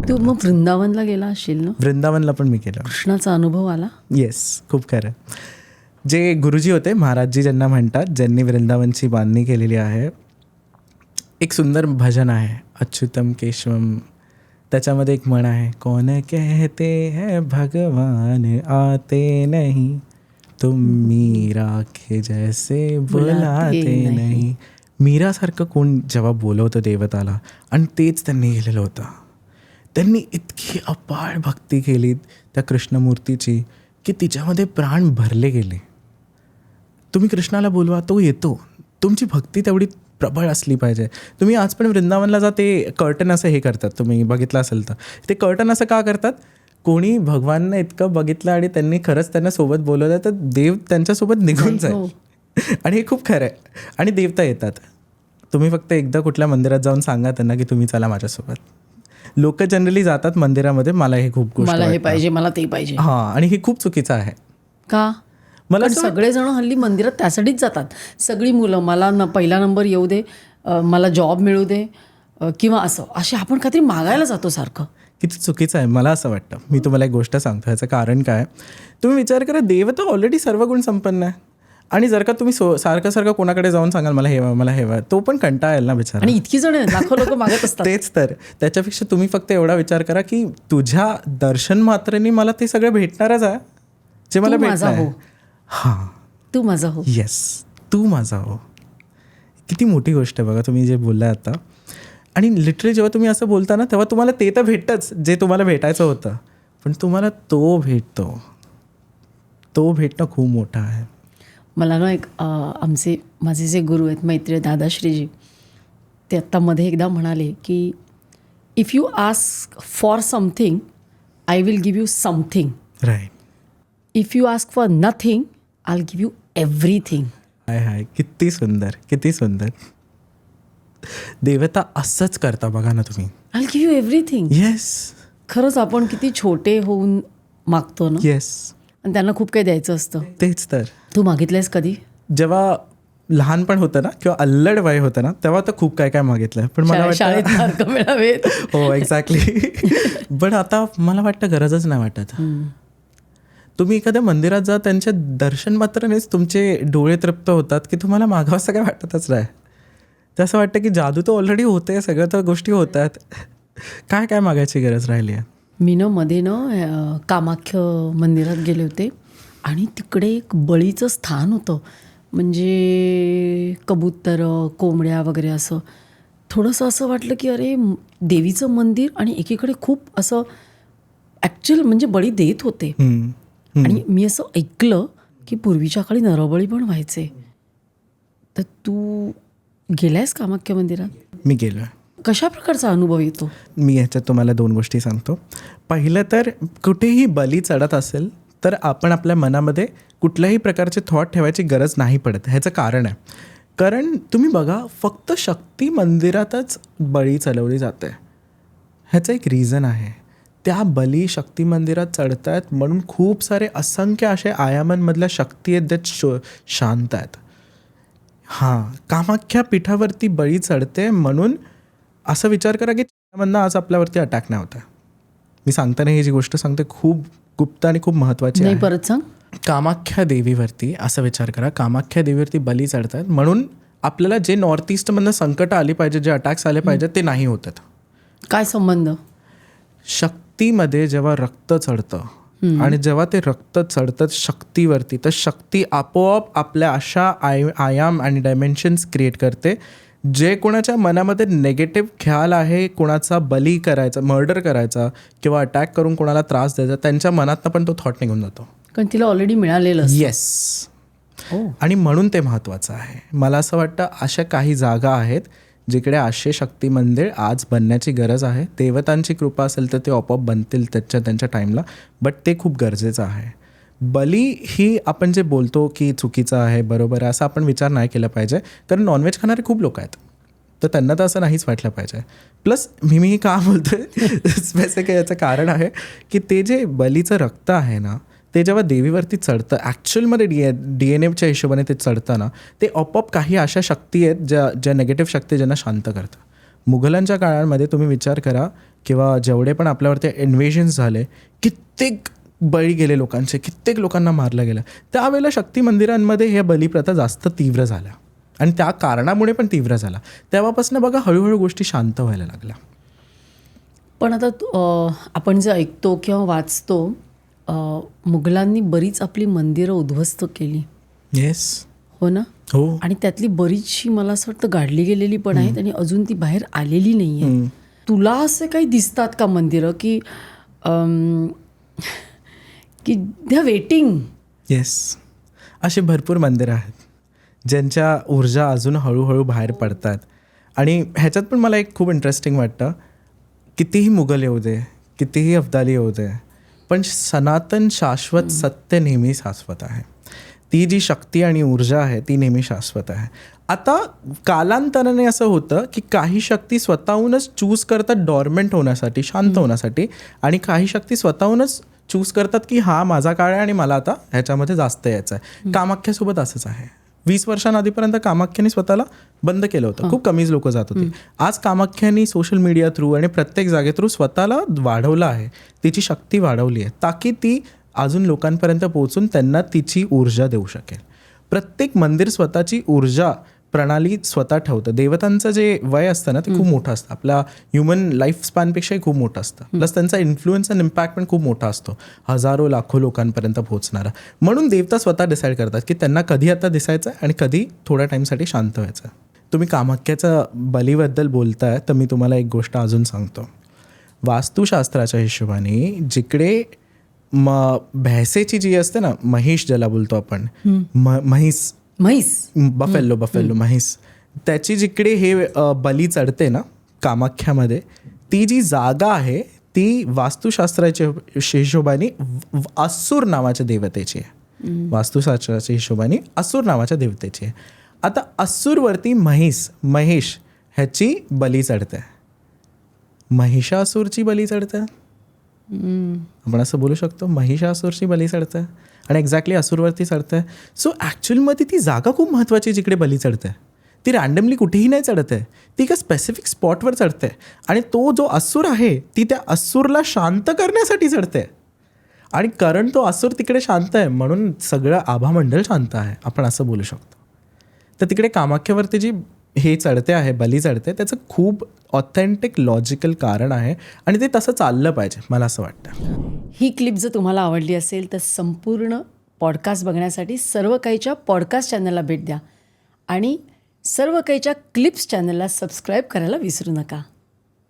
तू मग वृंदावनला गेला असशील ना? वृंदावनला पण मी केलं. कृष्णाचा अनुभव आला? येस, खूप खरं. जे गुरुजी होते, महाराजजी ज्यांना म्हणतात, ज्यांनी वृंदावनची बांधणी केलेली आहे, एक सुंदर भजन आहे, अच्युतम केशवम. त्याच्यामध्ये एक म्हण आहे, कौन कहते है भगवान आते नहीं, तुम मीरा के जैसे बुलाते नहीं. मीरासारखं कोण जेव्हा बोलवतं देवताला, आणि तेच त्यांनी केलेलं होतं. त्यांनी इतकी अपार भक्ती केली त्या कृष्णमूर्तीची की तिच्यामध्ये प्राण भरले गेले. तुम्ही कृष्णाला बोलवा, तो येतो. तुमची भक्ती तेवढी प्रबळ असली पाहिजे. तुम्ही आज पण वृंदावनला जा, ते कर्टन असं हे करतात, तुम्ही बघितलं असेल तर. ते कर्टन असं का करतात? कोणी भगवाननं इतकं बघितलं आणि त्यांनी खरंच त्यांना सोबत बोलवलं तर देव त्यांच्यासोबत निघून जाईल. आणि हे खूप खरं आहे. आणि देवता येतात. तुम्ही फक्त एकदा कुठल्या मंदिरात जाऊन सांगा त्यांना की तुम्ही चला माझ्यासोबत. लोक जनरली जातात मंदिरामध्ये, मला हे खूप गोष्ट, मला हे पाहिजे, मला ते पाहिजे. हां, आणि हे खूप चुकीचं आहे. का? मला सगळेजण हल्ली मंदिरात त्यासाठीच जातात. सगळी मुलं, मला पहिला नंबर येऊ दे, मला जॉब मिळू दे, किंवा असे आपण काहीतरी मागायला जातो सारखं. किती चुकीचं आहे मला असं वाटतं. मी तुम्हाला एक गोष्ट सांगतो, ह्याचं कारण काय. तुम्ही विचार करा, देव तर ऑलरेडी सर्व गुण संपन्न आहे. आणि जर का तुम्ही सारखं कोणाकडे जाऊन सांगाल मला हेवा, मला हेवा, तो पण कंटाळा येईल ना बिचारा. आणि इतकी जण लाखो लोक मागत असतात. तेच तर. त्याच्यापेक्षा तुम्ही फक्त एवढा विचार करा की तुझ्या दर्शन मात्रेने मला ते सगळं भेटणारच आहे जे मला भेटणार आहे. हां, तू माझा हो. येस, तू माझा हो. किती मोठी गोष्ट आहे बघा तुम्ही जे बोललाय आता. आणि लिटरली जेव्हा तुम्ही असं बोलता ना, तेव्हा तुम्हाला ते तर भेटतंच जे तुम्हाला भेटायचं होतं, पण तुम्हाला तो भेटतो. तो भेटणं खूप मोठं आहे. मला ना एक माझे जे गुरु आहेत, मैत्रीय दादाश्रीजी, ते आत्ता मध्ये एकदा म्हणाले की if you ask for something I will give you something. Right. If you ask for nothing I will give you everything. Hi, किती सुंदर, किती सुंदर. देवता असंच करता बघा ना तुम्ही. I will give you everything. Yes. खरंच आपण किती छोटे होऊन मागतो ना. येस. आणि त्यांना खूप काही द्यायचं असतं. तेच तर. तू मागितलंयस कधी? जेव्हा लहानपण होतं ना, किंवा अल्लड वय होतं ना, तेव्हा तर खूप काय काय मागितलं, पण मला शाळेत मार्क मिळावेत. हो, एक्झॅक्टली. पण आता मला वाटतं गरजच नाही वाटत. तुम्ही एखाद्या मंदिरात जा, त्यांच्या दर्शन मात्रानेच तुमचे डोळे तृप्त होतात की तुम्हाला मागावं काय वाटतच नाही. ते असं वाटतं की जादू तर ऑलरेडी होते, सगळ्या तर गोष्टी होतात, काय काय मागायची गरज राहिली आहे. मी मध्ये कामाख्य मंदिरात गेले होते आणि तिकडे एक बळीचं स्थान होतं. म्हणजे कबूतर, कोंबड्या वगैरे असं. थोडंसं असं वाटलं की अरे, देवीचं मंदिर आणि एकीकडे खूप असं ॲक्च्युअल म्हणजे बळी देत होते. आणि मी असं ऐकलं की पूर्वीच्या काळी नरबळी पण व्हायचे. तर तू गेलायस कामाख्य मंदिरात? मी गेलो आहे. कशा प्रकारचा अनुभव येतो? मी ह्याच्यात तुम्हाला 2 गोष्टी सांगतो. पहिलं तर, कुठेही बली चढत असेल तर आपण आपल्या मनामध्ये कुठल्याही प्रकारचे थॉट ठेवायची गरज नाही पडत. ह्याचं कारण आहे, कारण तुम्ही बघा, फक्त शक्ती मंदिरातच बळी चढवली जाते. ह्याचं एक रिझन आहे. त्या बली शक्ती मंदिरात चढत आहेत म्हणून खूप सारे असंख्य असे आयामांमधल्या शक्ती आहेत ज्या शांत आहेत. हां, कामाख्या पीठावरती बळी चढते म्हणून असं विचार करा की त्यामधनं आज आपल्यावरती अटॅक नाही होता. मी सांगताना ही जी गोष्ट सांगते खूप गुप्त आणि खूप महत्त्वाची आहे. परत सांग. कामाख्या देवीवरती असं विचार करा, कामाख्या देवीवरती बली चढतात म्हणून आपल्याला जे नॉर्थ ईस्टमधनं संकट आली पाहिजे, जे अटॅक्स आले पाहिजे ते नाही होतात. काय संबंध? शक्तीमध्ये जेव्हा रक्त चढतं आणि जेव्हा ते रक्त चढतं शक्तीवरती, तर शक्ती आपोआप आपल्या अशा आयाम आणि डायमेन्शन्स क्रिएट करते जे कोणाच्या मनामध्ये नेगेटिव्ह ख्याल आहे, कोणाचा बली करायचा, मर्डर करायचा किंवा अटॅक करून कोणाला त्रास द्यायचा, त्यांच्या मनातनं पण तो थॉट निघून जातो. कारण तिला ऑलरेडी मिळालेलं. येस. आणि म्हणून ते महत्त्वाचं आहे. मला असं वाटतं अशा काही जागा आहेत जिकडे असे शक्ती मंदिर आज बनण्याची गरज आहे. देवतांची कृपा असेल तर ते आपोआप बनतील त्यांच्या टाईमला, बट ते खूप गरजेचं आहे. बली ही आपण जे बोलतो की चुकीचं आहे, बरोबर आहे, असा आपण विचार नाही केला पाहिजे. कारण नॉनव्हेज खाणारे खूप लोक आहेत, तर त्यांना तर असं नाहीच वाटलं पाहिजे. प्लस मी का बोलतोय स्पेसिफिक याचं कारण आहे की ते जे बलीचं रक्त आहे ना, ते जेव्हा देवीवरती चढतं ॲक्च्युअलमध्ये DNA हिशोबाने ते चढतं ना, ते आपोआप काही अशा शक्ती आहेत ज्या नेगेटिव्ह शक्ती ज्यांना शांत करतं. मुघलांच्या काळामध्ये तुम्ही विचार करा किंवा जेवढे पण आपल्यावरती इन्व्हेजन्स झाले, कित्येक बळी गेले लोकांचे, कित्येक लोकांना मारलं गेलं. त्यावेळेला शक्ती मंदिरांमध्ये हे बलिप्रथा जास्त तीव्र झाल्या आणि त्या कारणामुळे पण तीव्र झाला. तेव्हापासून बघा हळूहळू गोष्टी शांत व्हायला लागल्या. पण आता आपण जे ऐकतो किंवा वाचतो, मुघलांनी बरीच आपली मंदिरं उद्ध्वस्त केली. येस. हो ना. हो. आणि त्यातली बरीचशी मला असं वाटतं गाडली गेलेली पण आहेत आणि अजून ती बाहेर आलेली नाही आहे. तुला असे काही दिसतात का मंदिरं की की दे आर वेटिंग? येस, असे भरपूर मंदिरं आहेत ज्यांच्या ऊर्जा अजून हळूहळू बाहेर पडतात. आणि ह्याच्यात पण मला एक खूप इंटरेस्टिंग वाटतं, कितीही मुघल येऊ दे, कितीही अफगाली येऊ दे, पण सनातन शाश्वत सत्य नेहमी शाश्वत आहे. ती जी शक्ती आणि ऊर्जा आहे ती नेहमी शाश्वत आहे. आता कालांतराने असं होतं की काही शक्ती स्वतःहूनच चूज करतात डॉर्मेंट होण्यासाठी, शांत होण्यासाठी, आणि काही शक्ती स्वतःहूनच चूज करतात की हा माझा काळ आहे आणि मला आता ह्याच्यामध्ये जास्त यायचं आहे. कामाख्यासोबत असंच आहे. 20 वर्षांआधीपर्यंत कामाख्याने स्वतःला बंद केलं होतं. खूप कमीच लोक जात होती. आज कामाख्याने सोशल मीडिया थ्रू आणि प्रत्येक जागे थ्रू स्वतःला वाढवलं आहे, तिची शक्ती वाढवली आहे, ताकी ती अजून लोकांपर्यंत पोहोचून त्यांना तिची ऊर्जा देऊ शकेल. प्रत्येक मंदिर स्वतःची ऊर्जा प्रणाली स्वतः ठेवतं. देवतांचं जे वय असतं ना ते खूप मोठं असतं, आपल्या ह्युमन लाईफ स्पॅनपेक्षाही खूप मोठं असतं. प्लस त्यांचा इन्फ्लुएन्स आणि इम्पॅक्ट पण खूप मोठा असतो, हजारो लाखो लोकांपर्यंत पोहोचणारा. म्हणून देवता स्वतः डिसाईड करतात की त्यांना कधी आता दिसायचं आहे आणि कधी थोड्या टाईमसाठी शांत व्हायचं आहे. तुम्ही कामाख्याच्या बलीबद्दल बोलताय तर मी तुम्हाला एक गोष्ट अजून सांगतो. वास्तुशास्त्राच्या हिशोबाने जिकडे भैंसेची जी असते ना, महिष ज्याला बोलतो आपण, म्हैस, बफेल्लो म्हैस, त्याची जिकडे हे बली चढते ना कामाख्यामध्ये, ती जी जागा आहे ती वास्तुशास्त्राच्या हिशोबाने असुर नावाच्या देवतेची आहे. वास्तुशास्त्राच्या हिशोबाने असुर नावाच्या देवतेची आहे. आता असुरवरती महेश ह्याची बली चढते, महिषासुरची बली चढते. आपण असं बोलू शकतो, महिषासुरची बली चढते आणि एक्झॅक्टली असुरवरती चढते. सो ॲक्च्युअलमध्ये ती जागा खूप महत्त्वाची जिकडे बली चढते. ती रँडमली कुठेही नाही चढत आहे, ती एका स्पेसिफिक स्पॉटवर चढते. आणि तो जो असुर आहे ती त्या असुरला शांत करण्यासाठी चढते. आणि कारण तो असुर तिकडे शांत आहे म्हणून सगळं आभामंडल शांत आहे, आपण असं बोलू शकतो. तर तिकडे कामाख्यावरती जी हे चढते आहे, बली चढते, त्याचं खूप ऑथेंटिक लॉजिकल कारण आहे आणि ते तसं चाललं पाहिजे, मला असं वाटतं. ही क्लिप जर तुम्हाला आवडली असेल तर संपूर्ण पॉडकास्ट बघण्यासाठी सर्व काहीच्या पॉडकास्ट चॅनलला भेट द्या आणि सर्व काहीच्या क्लिप्स चॅनलला सबस्क्राईब करायला विसरू नका.